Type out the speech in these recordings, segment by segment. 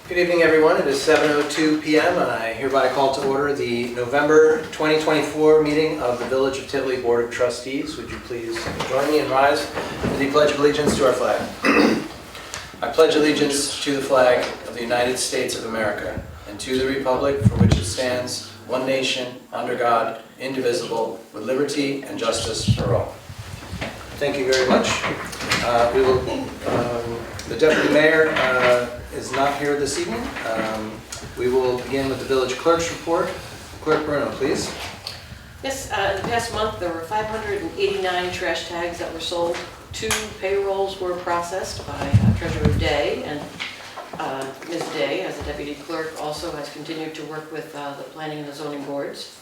Good evening, everyone. It is 7:02 p.m. and I hereby call to order the November 2024 meeting of the Village of Tivoli Board of Trustees. Would you please join me and rise for the Pledge of Allegiance to our flag. I pledge allegiance to the flag of the United States of America and to the republic for which it stands, one nation, under God, indivisible, with liberty and justice for all. Thank you very much. The Deputy Mayor is not here this evening. We will begin with the Village Clerk's report. Clerk Bruno, please. Yes, in the past month there were 589 trash tags that were sold. 2 payrolls were processed by Treasurer Day, and Ms. Day, as the Deputy Clerk, also has continued to work with the Planning and the Zoning Boards.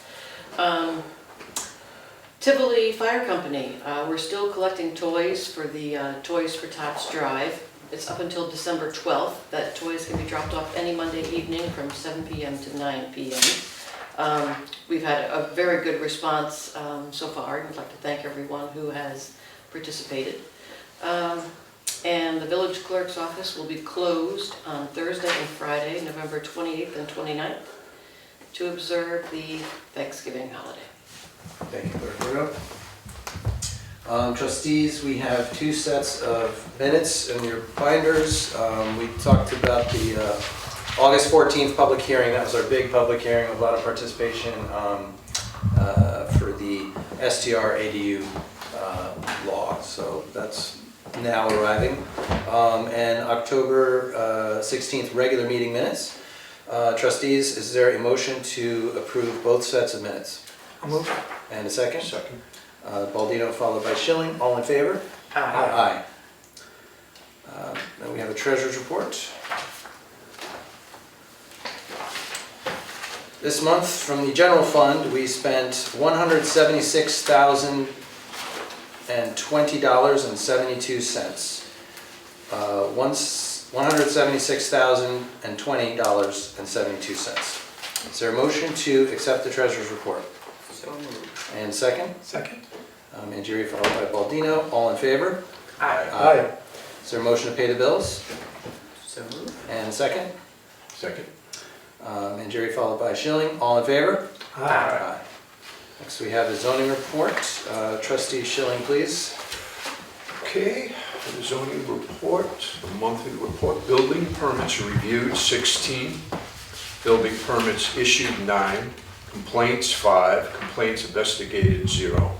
Tivoli Fire Company, we're still collecting toys for the Toys for Tots drive. It's up until December 12th that toys can be dropped off any Monday evening from 7 p.m. to 9 p.m. We've had a very good response so far. I'd like to thank everyone who has participated. And the Village Clerk's office will be closed on Thursday and Friday, November 28th and 29th, to observe the Thanksgiving holiday. Thank you, Clerk Bruno. Trustees, we have 2 sets of minutes in your binders. We talked about the August 14th public hearing. That was our big public hearing with a lot of participation for the STR ADU law. So that's now arriving. And October 16th regular meeting minutes. Trustees, is there a motion to approve both sets of minutes? I'll move. And a second? Second. Baldino followed by Schilling. All in favor? Aye. Then we have a treasurer's report. This month from the general fund we spent $176,020.72. $176,020.72. Is there a motion to accept the treasurer's report? So moved. And second? Second. Mangieri followed by Baldino. All in favor? Aye. Is there a motion to pay the bills? So moved. And second? Second. Mangieri followed by Schilling. All in favor? Aye. Next we have the zoning report. Trustee Schilling, please. Okay, the zoning report, the monthly report. Building permits reviewed, 16. Building permits issued, 9. Complaints, 5. Complaints investigated, 0.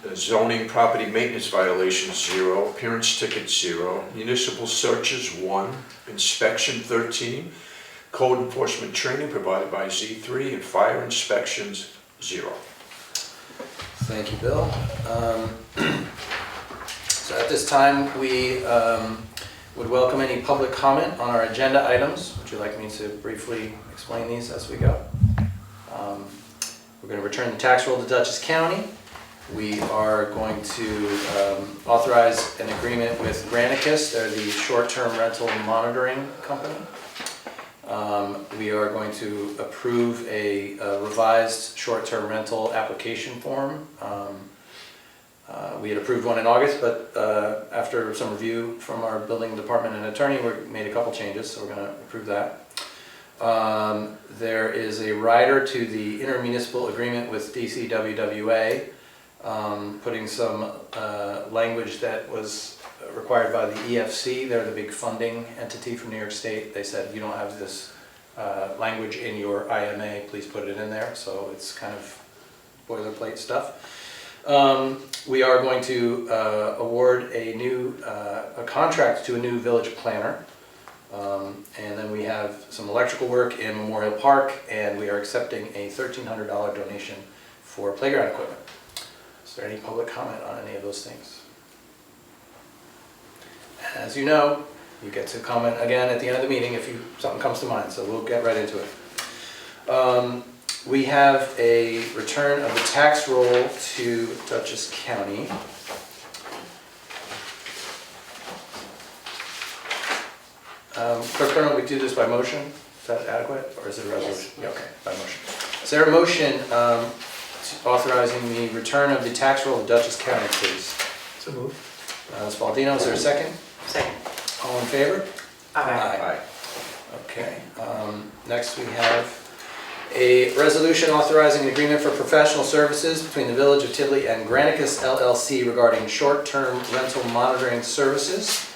The zoning property maintenance violations, 0. Appearance tickets, 0. Municipal searches, 1. Inspection, 13. Code enforcement training provided by Z3, and fire inspections, 0. Thank you, Bill. So at this time, we would welcome any public comment on our agenda items. Would you like me to briefly explain these as we go? We're going to return the tax roll to Dutchess County. We are going to authorize an agreement with Granicus. They're the short-term rental monitoring company. We are going to approve a revised short-term rental application form. We had approved one in August, but after some review from our building department and attorney, we made a couple changes, so we're going to approve that. There is a rider to the intermunicipal agreement with DCWWA, putting some language that was required by the EFC. They're the big funding entity from New York State. They said, you don't have this language in your IMA, please put it in there. So it's kind of boilerplate stuff. We are going to award a contract to a new village planner. And then we have some electrical work in Memorial Park, and we are accepting a $1,300 donation for playground equipment. Is there any public comment on any of those things? As you know, you get to comment again at the end of the meeting if something comes to mind, so we'll get right into it. We have a return of the tax roll to Dutchess County. Clerk Colonel, we do this by motion. Is that adequate, or is it a resolution? Yes. Okay, by motion. Is there a motion authorizing the return of the tax roll of Dutchess County, please? So moved. Ms. Baldino, is there a second? Second. All in favor? Aye. Aye. Okay, next we have a resolution authorizing an agreement for professional services between the Village of Tivoli and Granicus LLC regarding short-term rental monitoring services.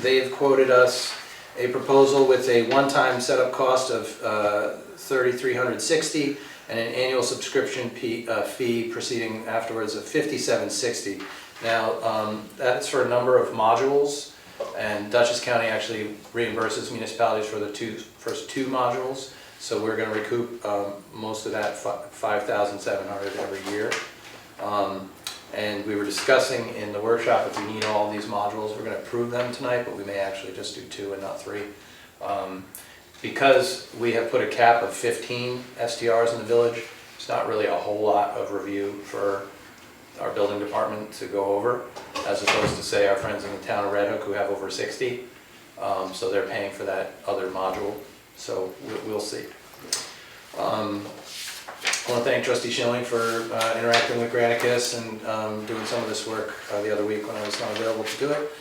They've quoted us a proposal with a one-time setup cost of $3,360 and an annual subscription fee proceeding afterwards of $57.60. Now, that's for a number of modules, and Dutchess County actually reimburses municipalities for the first two modules, so we're going to recoup most of that $5,700 every year. And we were discussing in the workshop, if we need all these modules, we're going to approve them tonight, but we may actually just do 2 and not 3. Because we have put a cap of 15 STRs in the village, it's not really a whole lot of review for our building department to go over, as opposed to, say, our friends in the town of Red Hook who have over 60. So they're paying for that other module, so we'll see. I want to thank Trustee Schilling for interacting with Granicus and doing some of this work the other week when I was not available to do it.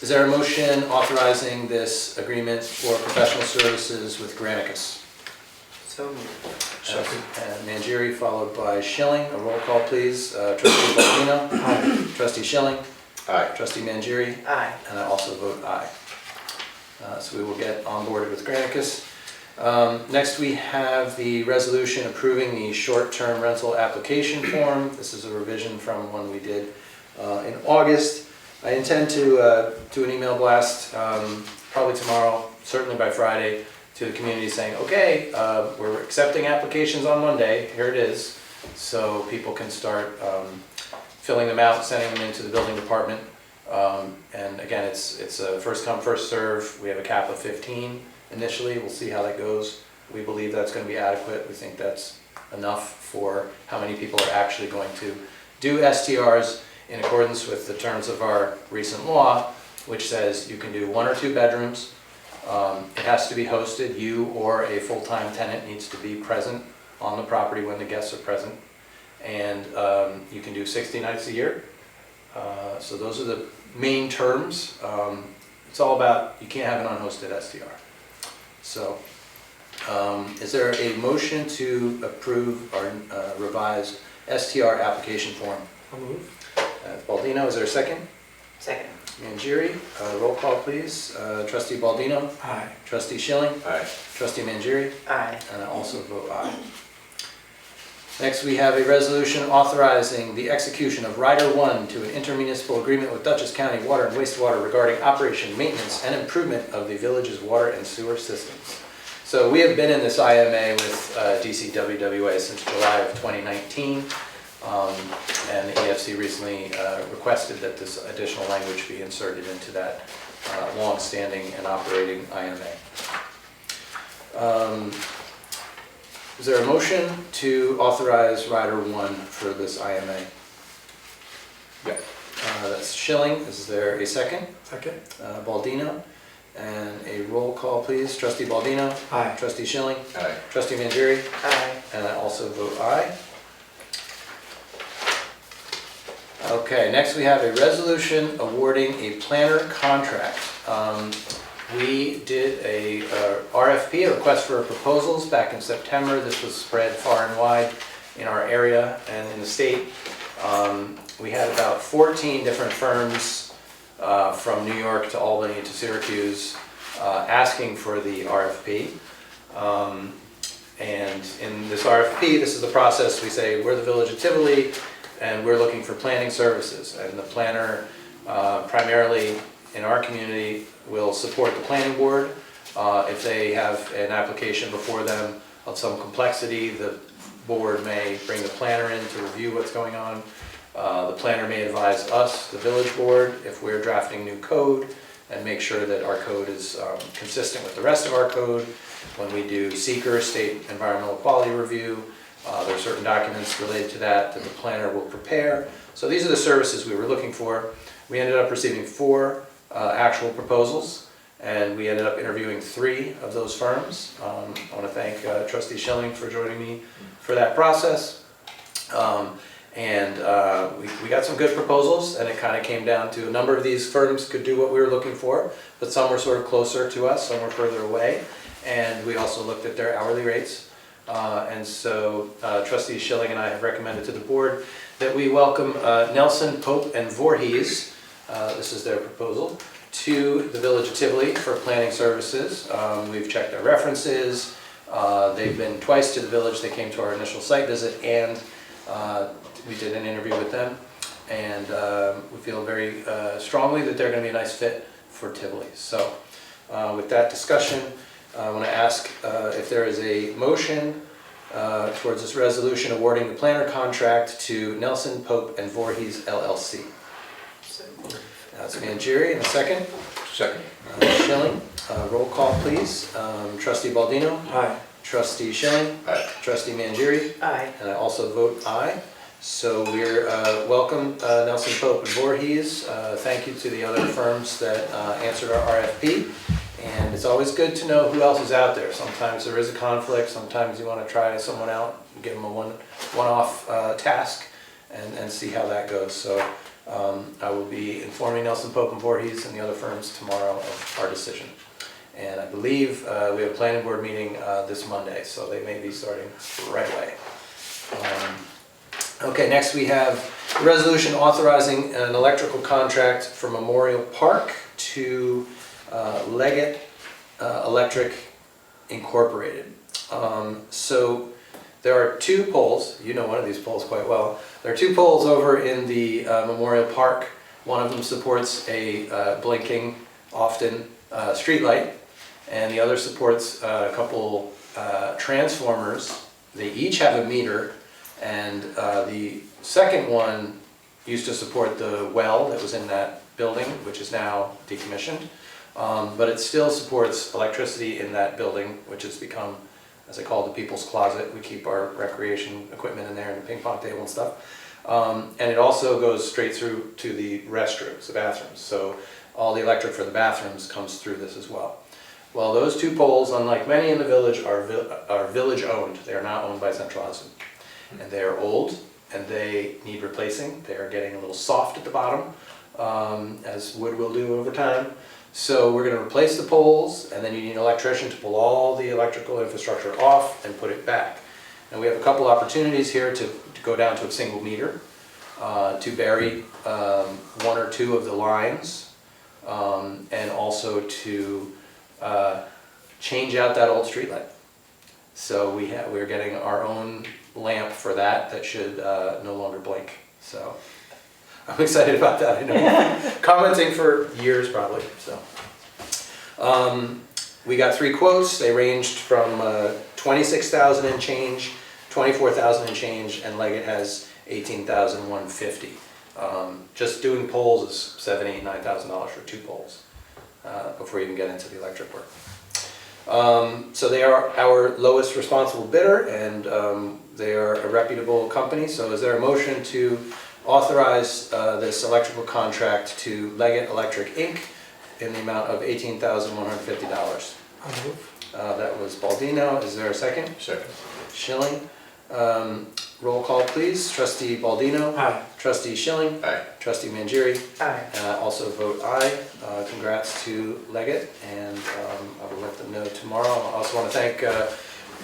Is there a motion authorizing this agreement for professional services with Granicus? So moved. Second. And Mangieri, followed by Schilling. A roll call, please. Trustee Baldino. Aye. Trustee Schilling. Aye. Trustee Mangieri. Aye. And I also vote aye. So we will get onboarded with Granicus. Next we have the resolution approving the short-term rental application form. This is a revision from one we did in August. I intend to do an email blast probably tomorrow, certainly by Friday, to the community saying, okay, we're accepting applications on Monday, here it is, so people can start filling them out, sending them into the building department. And again, it's a first come, first serve. We have a cap of 15 initially. We'll see how that goes. We believe that's going to be adequate. We think that's enough for how many people are actually going to do STRs in accordance with the terms of our recent law, which says you can do 1 or 2 bedrooms. It has to be hosted. You or a full-time tenant needs to be present on the property when the guests are present. And you can do 60 nights a year. So those are the main terms. It's all about, you can't have an unhosted STR. So is there a motion to approve our revised STR application form? I'll move. Baldino, is there a second? Second. Mangieri, roll call please. Trustee Baldino. Aye. Trustee Schilling. Aye. Trustee Mangieri. Aye. And I also vote aye. Next, we have a resolution authorizing the execution of Rider 1 to an intermunicipal agreement with Dutchess County Water and Wastewater regarding operation, maintenance, and improvement of the village's water and sewer systems. So we have been in this IMA with DCWWA since July of 2019, and the EFC recently requested that this additional language be inserted into that long-standing and operating IMA. Is there a motion to authorize Rider 1 for this IMA? Yeah. That's Schilling. Is there a second? Second. Baldino. And a roll call, please. Trustee Baldino. Aye. Trustee Schilling. Aye. Trustee Mangieri. Aye. And I also vote aye. Okay, next we have a resolution awarding a planner contract. We did a RFP, a request for proposals, back in September. This was spread far and wide in our area and in the state. We had about 14 different firms from New York to Albany to Syracuse asking for the RFP. And in this RFP, this is the process. We say, we're the Village of Tivoli, and we're looking for planning services. And the planner, primarily in our community, will support the planning board. If they have an application before them of some complexity, the board may bring the planner in to review what's going on. The planner may advise us, the village board, if we're drafting new code, and make sure that our code is consistent with the rest of our code. When we do seeker, state environmental quality review, there are certain documents related to that that the planner will prepare. So these are the services we were looking for. We ended up receiving 4 actual proposals, and we ended up interviewing 3 of those firms. I want to thank Trustee Schilling for joining me for that process. And we got some good proposals, and it kind of came down to a number of these firms could do what we were looking for, but some were sort of closer to us, some were further away. And we also looked at their hourly rates. And so Trustee Schilling and I have recommended to the board that we welcome Nelson, Pope, and Voorhees, this is their proposal, to the Village of Tivoli for planning services. We've checked their references. They've been twice to the village. They came to our initial site visit, and we did an interview with them. And we feel very strongly that they're going to be a nice fit for Tivoli. So with that discussion, I want to ask if there is a motion towards this resolution awarding the planner contract to Nelson, Pope, and Voorhees LLC. So moved. That's Mangieri, and a second. Second. Schilling. Roll call, please. Trustee Baldino. Aye. Trustee Schilling. Aye. Trustee Mangieri. Aye. And I also vote aye. So we're welcome Nelson, Pope, and Voorhees. Thank you to the other firms that answered our RFP. And it's always good to know who else is out there. Sometimes there is a conflict. Sometimes you want to try someone out, give them a one-off task, and see how that goes. So I will be informing Nelson, Pope, and Voorhees and the other firms tomorrow of our decision. And I believe we have a planning board meeting this Monday, so they may be starting right away. Okay, next we have a resolution authorizing an electrical contract for Memorial Park to Leggett Electric Incorporated. So there are two poles, you know one of these poles quite well. There are two poles over in the Memorial Park. One of them supports a blinking, often street light, and the other supports a couple transformers. They each have a meter, and the second one used to support the well that was in that building, which is now decommissioned. But it still supports electricity in that building, which has become, as I call it, the people's closet. We keep our recreation equipment in there and the ping pong table and stuff. And it also goes straight through to the restrooms, the bathrooms. So all the electric for the bathrooms comes through this as well. Well, those two poles, unlike many in the village, are village owned. They are not owned by Central Hudson. And they are old, and they need replacing. They are getting a little soft at the bottom, as wood will do over time. So we're going to replace the poles, and then you need an electrician to pull all the electrical infrastructure off and put it back. And we have a couple opportunities here to go down to a single meter, to bury one or two of the lines, and also to change out that old street light. So we're getting our own lamp for that should no longer blink. So I'm excited about that. I know, commenting for years probably. So we got three quotes. They ranged from $26,000 and change, $24,000 and change, and Leggett has $18,150. Just doing poles is $7,000, $9,000 for two poles before you even get into the electric work. So they are our lowest responsible bidder, and they are a reputable company. So is there a motion to authorize this electrical contract to Leggett Electric Inc. in the amount of $18,150? I'll move. That was Baldino. Is there a second? Second. Schilling. Roll call, please. Trustee Baldino. Aye. Trustee Schilling. Aye. Trustee Mangieri. Aye. And I also vote aye. Congrats to Leggett, and I will let them know tomorrow. I also want to thank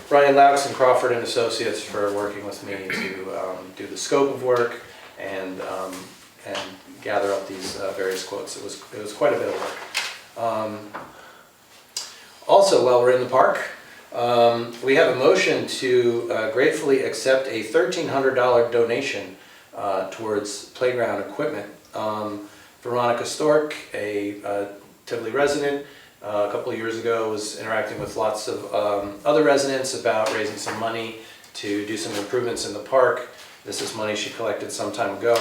Brian Laux and Crawford and Associates for working with me to do the scope of work and gather up these various quotes. It was quite a bit of work. Also, while we're in the park, we have a motion to gratefully accept a $1,300 donation towards playground equipment. Veronica Stork, a Tivoli resident, a couple of years ago was interacting with lots of other residents about raising some money to do some improvements in the park. This is money she collected some time ago.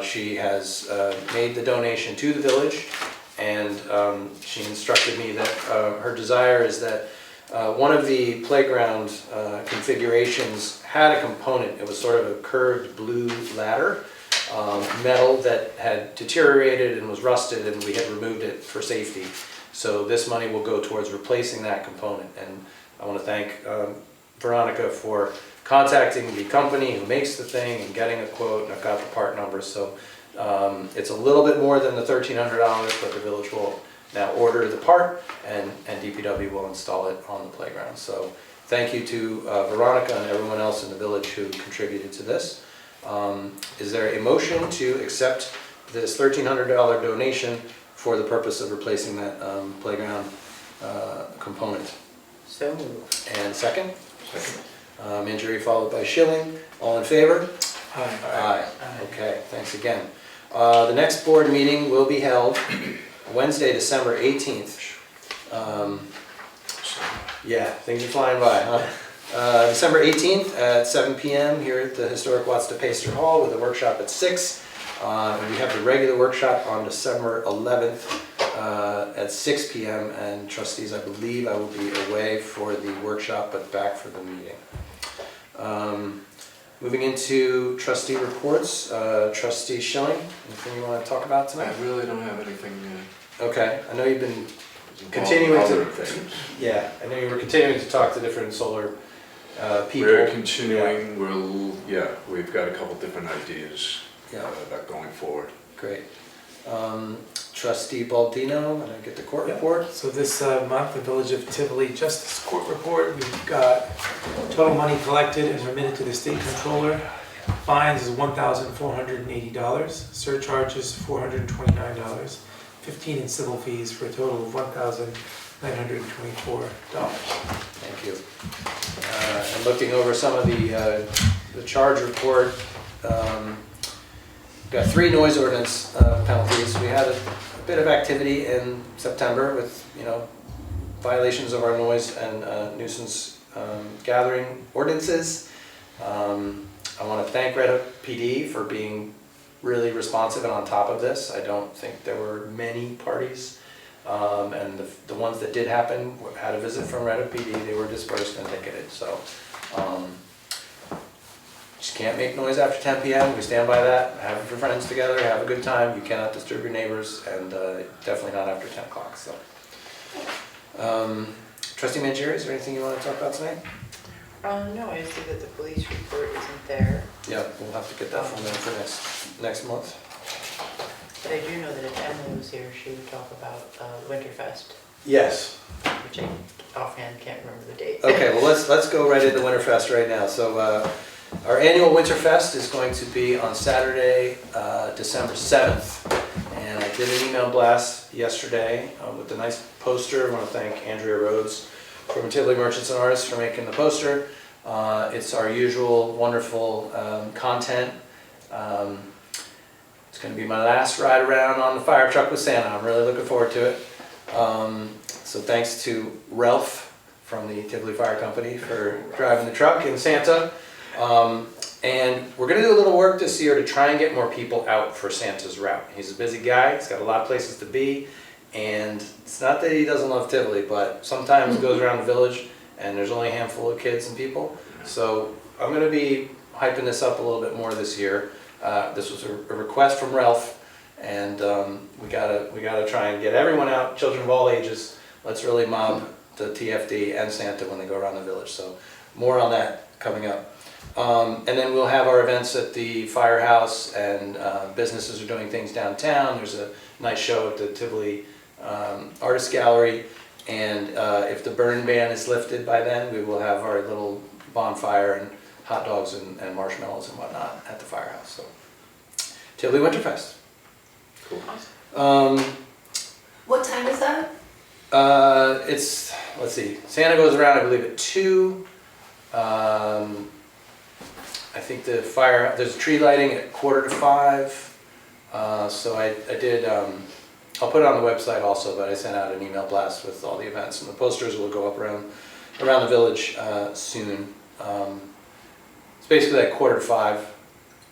She has made the donation to the village, and she instructed me that her desire is that one of the playground configurations had a component. It was sort of a curved blue ladder, metal that had deteriorated and was rusted, and we had removed it for safety. So this money will go towards replacing that component, and I want to thank Veronica for contacting the company who makes the thing and getting a quote, and I've got the part number, so it's a little bit more than the $1,300, but the village will now order the part, and DPW will install it on the playground. So thank you to Veronica and everyone else in the village who contributed to this. Is there a motion to accept this $1,300 donation for the purpose of replacing that playground component? So moved. And second? Second. Mangieri followed by Schilling. All in favor? Aye. Aye. Okay, thanks again. The next board meeting will be held Wednesday, December 18th. Yeah, things are flying by, huh? December 18th at 7 p.m. here at the historic Watts de Peyster Hall with a workshop at 6. And we have the regular workshop on December 11th at 6 p.m. And trustees, I believe I will be away for the workshop, but back for the meeting. Moving into trustee reports, Trustee Schilling, anything you want to talk about I tonight? really don't have anything Okay, I know you've been involved continuing with to, other things. yeah, I know you were continuing to talk to different solar people. We're continuing, we've got a couple different ideas Yeah, about going forward. great. Trustee Baldino, and I get the court report. So this month, the Village of Tivoli Justice Court Report, we've got total money collected and remitted to the state controller. Fines is $1,480, surcharges $429, 15 in civil fees for a total of $1,924. Thank you. And looking over some of the charge report, got 3 noise ordinance penalties. We had a bit of activity in September with, violations of our noise and nuisance gathering ordinances. I want to thank Red Hook PD for being really responsive and on top of this. I don't think there were many parties, and the ones that did happen had a visit from Red Hook PD. They were dispersed and ticketed. So just can't make noise after 10 p.m. We stand by that. Have your friends together, have a good time. You cannot disturb your neighbors, and definitely not after 10 o'clock. So, Trustee Mangieri, is there anything you want to talk about tonight? No, I see that the police report isn't there, Yeah, we'll have to get that from them for next month. but I do know that if Emily was here, she would talk about Winterfest, Yes. which I offhand can't remember the date. Okay, well let's go right into Winterfest right now. So our annual Winterfest is going to be on Saturday, December 7th. And I did an email blast yesterday with a nice poster. I want to thank Andrea Rhodes from Tivoli Merchants and Artists for making the poster. It's our usual wonderful content. It's going to be my last ride around on the fire truck with Santa. I'm really looking forward to it. So thanks to Ralph from the Tivoli Fire Company for driving the truck and Santa. And we're going to do a little work this year to try and get more people out for Santa's route. He's a busy guy. He's got a lot of places to be. And it's not that he doesn't love Tivoli, but sometimes he goes around the village and there's only a handful of kids and people. So I'm going to be hyping this up a little bit more this year. This was a request from Ralph, and we gotta try and get everyone out, children of all ages. Let's really mob the TFD and Santa when they go around the village. So more on that coming up. And then we'll have our events at the firehouse, and businesses are doing things downtown. There's a nice show at the Tivoli Artist Gallery, and if the burn ban is lifted by then, we will have our little bonfire and hot dogs and marshmallows and whatnot at the firehouse. So Tivoli Winterfest. Cool. What time is that? It's, let's see, Santa goes around, I believe, at 2. I think there's tree lighting at 4:45. So I did, I'll put it on the website also, but I sent out an email blast with all the events, and the posters will go up around the village soon. It's basically like 4:45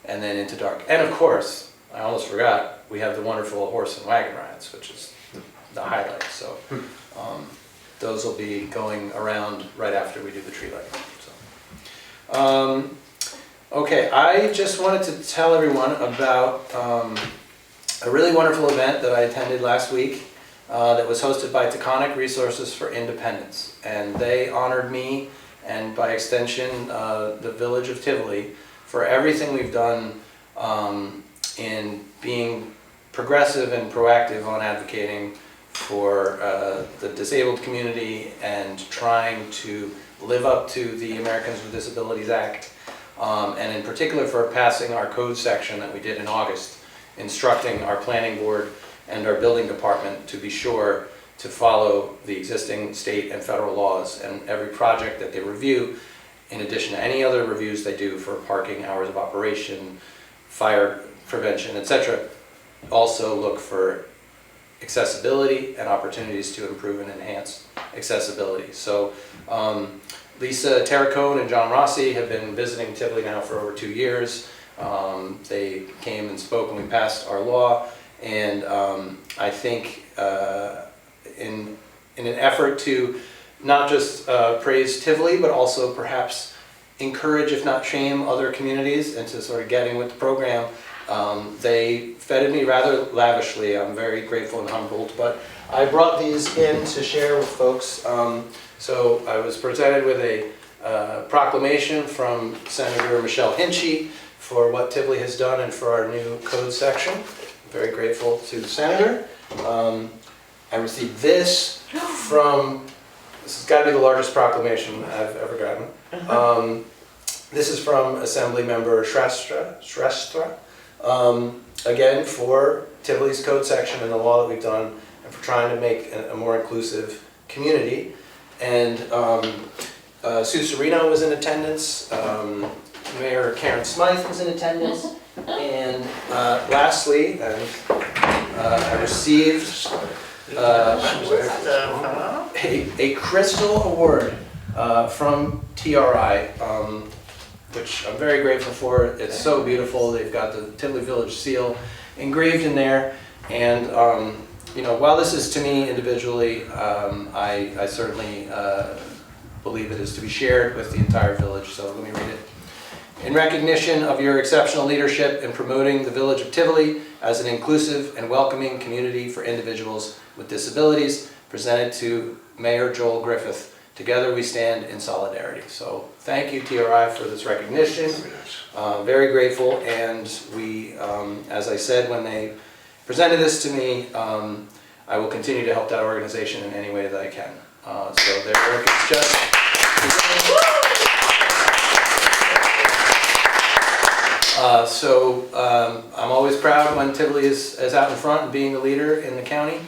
and then into dark. And of course, I almost forgot, we have the wonderful horse and wagon rides, which is the highlight. So those will be going around right after we do the tree lighting. So. Okay, I just wanted to tell everyone about a really wonderful event that I attended last week that was hosted by Taconic Resources for Independence. And they honored me and by extension, the Village of Tivoli, for everything we've done in being progressive and proactive on advocating for the disabled community and trying to live up to the Americans with Disabilities Act, and in particular for passing our code section that we did in August, instructing our planning board and our building department to be sure to follow the existing state and federal laws, and every project that they review, in addition to any other reviews they do for parking, hours of operation, fire prevention, etc., also look for accessibility and opportunities to improve and enhance accessibility. So Lisa Terracone and John Rossi have been visiting Tivoli now for over 2 years. They came and spoke when we passed our law, and I think in an effort to not just praise Tivoli, but also perhaps encourage, if not shame, other communities into sort of getting with the program, they feted me rather lavishly. I'm very grateful and humbled, but I brought these in to share with folks. So I was presented with a proclamation from Senator Michelle Hinchy for what Tivoli has done and for our new code section. I'm very grateful to the Senator. I received this from, this has got to be the largest proclamation I've ever gotten. This is from Assembly Member Shrestha. Again, for Tivoli's code section and the law that we've done, and for trying to make a more inclusive community. And Sue Serino was in attendance, Mayor Karen Smythe was in attendance, and lastly, I received a crystal award from TRI, which I'm very grateful for. It's so beautiful. They've got the Tivoli Village seal engraved in there, and you know, while this is to me individually, I certainly believe it is to be shared with the entire village, so let me read it. In recognition of your exceptional leadership in promoting the Village of Tivoli as an inclusive and welcoming community for individuals with disabilities, presented to Mayor Joel Griffith. Together we stand in solidarity. So thank you, TRI, for this recognition. Very grateful, and we, as I said when they presented this to me, I will continue to help that organization in any way that I can. So their work is just I'm always proud when Tivoli is out in front and being the leader in the county.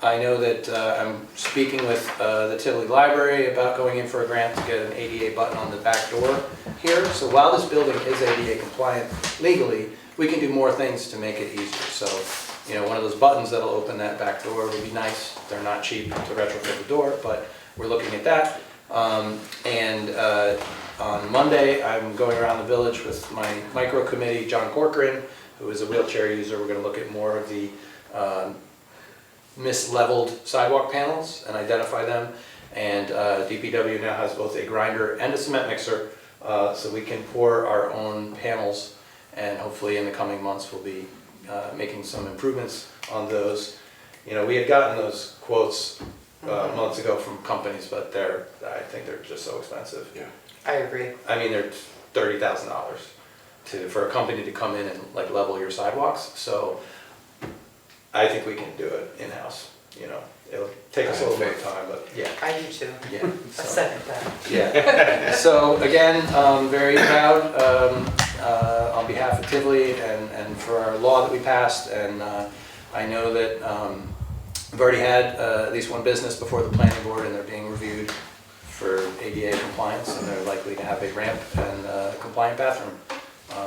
I know that I'm speaking with the Tivoli Library about going in for a grant to get an ADA button on the back door here. So while this building is ADA compliant legally, we can do more things to make it easier. So, you know, one of those buttons that'll open that back door would be nice. They're not cheap to retrofit the door, but we're looking at that. On Monday, I'm going around the village with my micro committee, John Corcoran, who is a wheelchair user. We're going to look at more of the misleveled sidewalk panels and identify them. And DPW now has both a grinder and a cement mixer, so we can pour our own panels, and hopefully in the coming months we'll be making some improvements on those. You know, we had gotten those quotes months ago from companies, but I think they're just so expensive. Yeah. I agree. I mean, they're $30,000 for a company to come in and like level your sidewalks. So I think we can do it in-house. You know, it'll take us a little bit of time, but yeah. I do too. Yeah. I So, second that. yeah. So again, very proud on behalf of Tivoli and for our law that we passed. And I know that we've already had at least one business before the planning board, and they're being reviewed for ADA compliance, and they're likely to have a ramp and a compliant bathroom.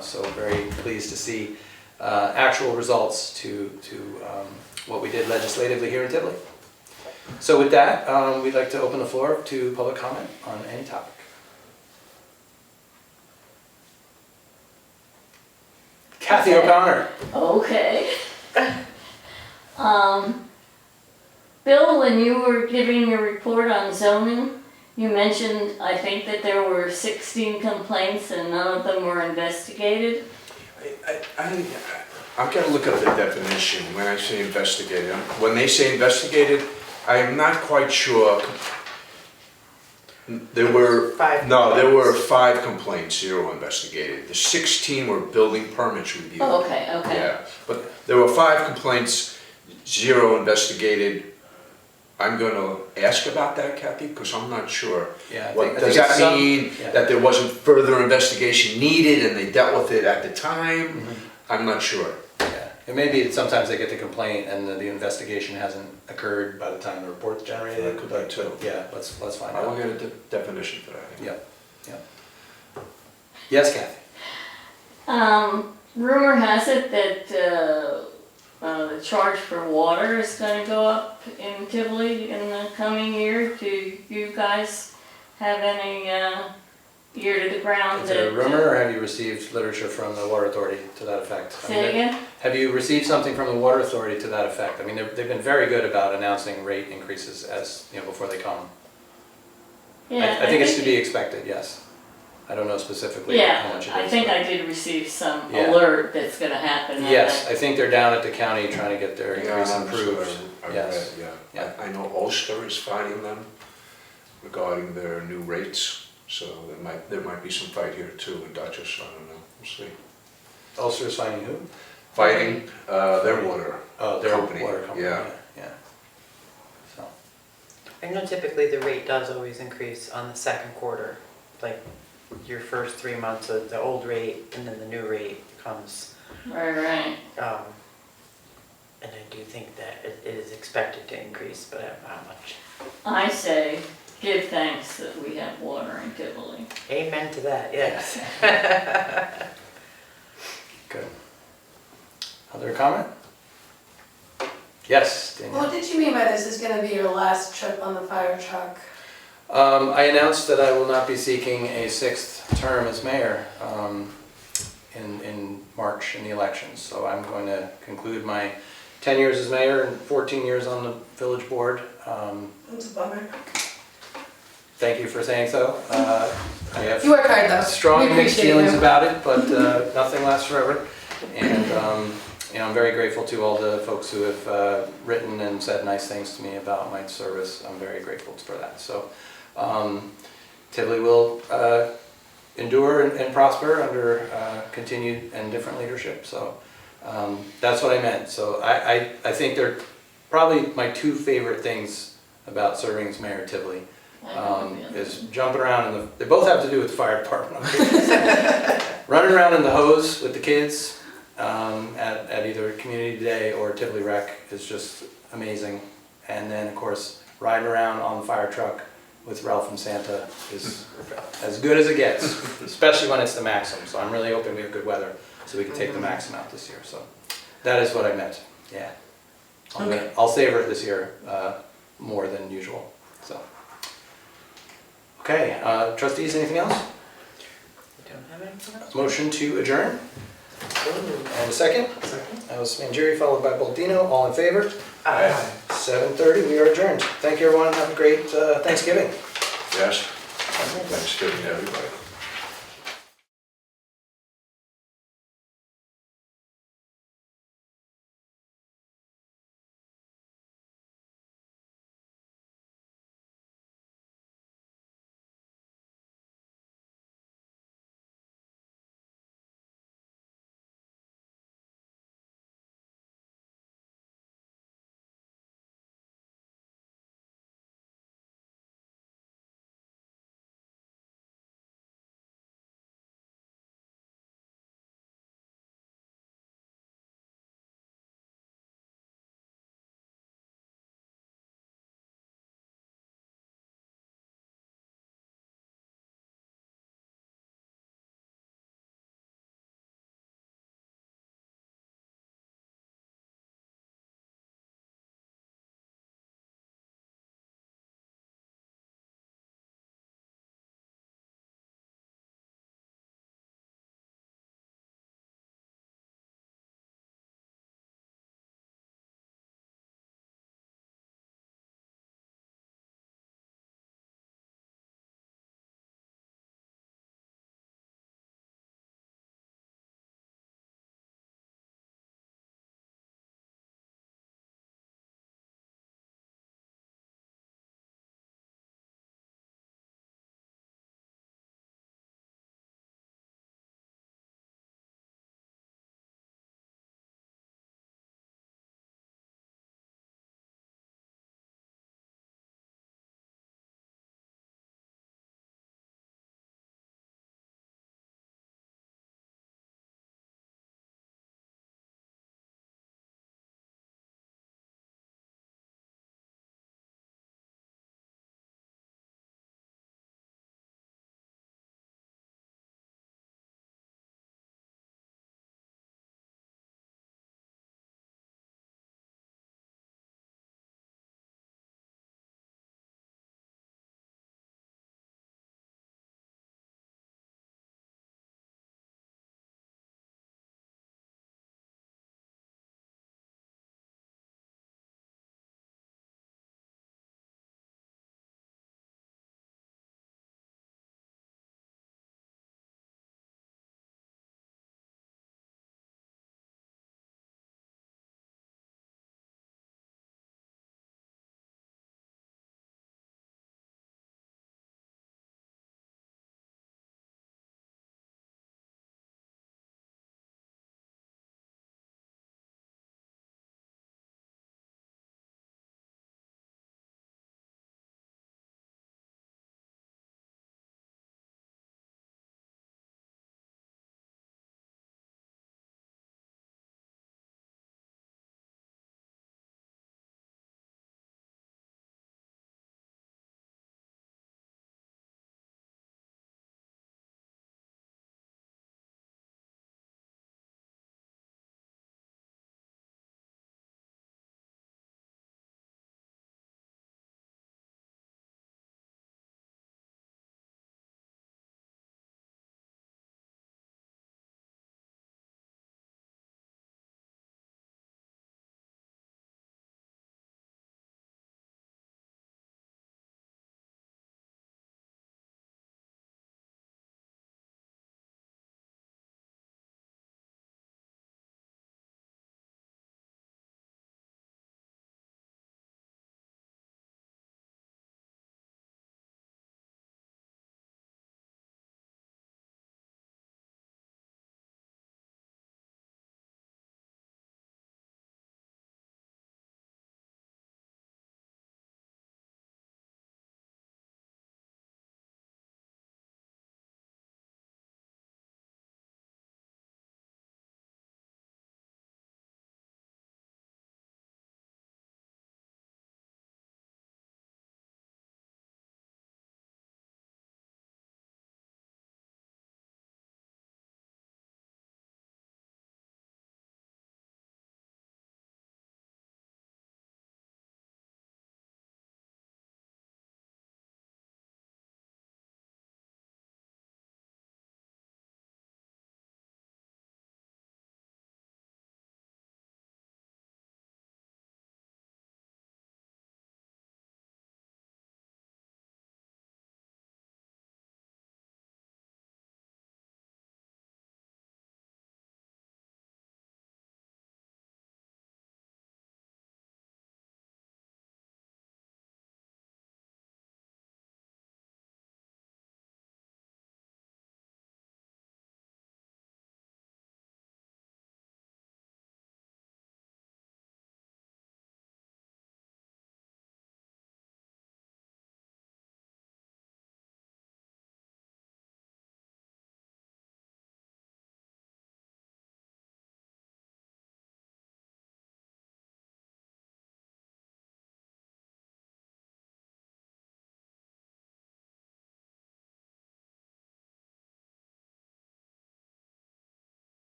So very pleased to see actual results to what we did legislatively here in Tivoli. So with that, we'd like to open the floor to public comment on any topic. Kathy O'Connor. Okay. Bill, when you were giving your report on zoning, you mentioned, I think, that there were 16 complaints and none of them were investigated. I've got to look up the definition when I say investigated. When they say investigated, I am not quite sure. There were, Five no, there were complaints. 5 complaints, 0 investigated. The 16 were building permits reviewed. Oh, okay, okay. Yeah, but there were 5 complaints, 0 investigated. I'm gonna ask about that, Kathy, because I'm not sure. Yeah, I What, think does it's that some- mean yeah. that there wasn't further investigation needed and they dealt with it at the time? Mhm. I'm not sure. Yeah, it may be that sometimes they get the complaint and the investigation hasn't occurred by the time the report's generated. That could be too. Yeah, let's find I will out. get a definition for that. Yep, yep. Yes, Kathy? Rumor has it that, the charge for water is gonna go up in Tivoli in the coming year. Do you guys have any, ear to the ground Is that? it a rumor, or have you received literature from the Water Authority to that effect? I mean, Say again? Have you received something from the Water Authority to that effect? I mean, they've been very good about announcing rate increases as, before they come. Yeah, I think it's to be expected, yes. I don't know specifically how Yeah, much it is. I think but- I did receive some Yeah. alert that's gonna happen. Yes, I think they're down at the county trying to get their increase Yeah, improved. I read, Yes. yeah. Yeah. I know Ulster is fighting them regarding their new rates, so there might be some fight here too in Dutchess, I don't know, we'll see. Ulster's finding who? Fighting, their water. Oh, their Company, water company, yeah. yeah. So, I know typically the rate does always increase on the second quarter, like your first 3 months of the old rate and then the new rate comes. Right. And I do think that it is expected to increase, but I don't know how much. I say, give thanks that we have water in Tivoli. Amen to that, yes. good. Other comment? Yes, What Danielle. did you mean by this is gonna be your last trip on the fire truck? I announced that I will not be seeking a 6th term as mayor in March in the elections. So I'm going to conclude my 10 years as mayor and 14 years on the village board. That's a bummer. Thank you for saying so. I have You work hard though. strong We mixed appreciate feelings you. about it, but nothing lasts forever. And I'm very grateful to all the folks who have written and said nice things to me about my service. I'm very grateful for that. So Tivoli will endure and prosper under continued and different leadership. So that's what I meant. So I think they're probably my 2 favorite things about serving as mayor of Tivoli. Is jumping around in they both have to do with the fire department. Running around in the hose with the kids at either Community Day or Tivoli Rec is just amazing. And then of course riding around on the fire truck with Ralph and Santa is as good as it gets, especially when it's the Maxim. So I'm really hoping we have good weather so we can take the Maxim out this year. So that is what I meant. Yeah, I'll savor it this year more than usual. So. Okay, trustees, anything else? You don't have anything else? Motion to adjourn, and a second. That was Mangieri, followed by Baldino, all in favor? Aye. 7:30, we are adjourned. Thank you, everyone, have a great Thanksgiving. Yes? Thanksgiving to everybody.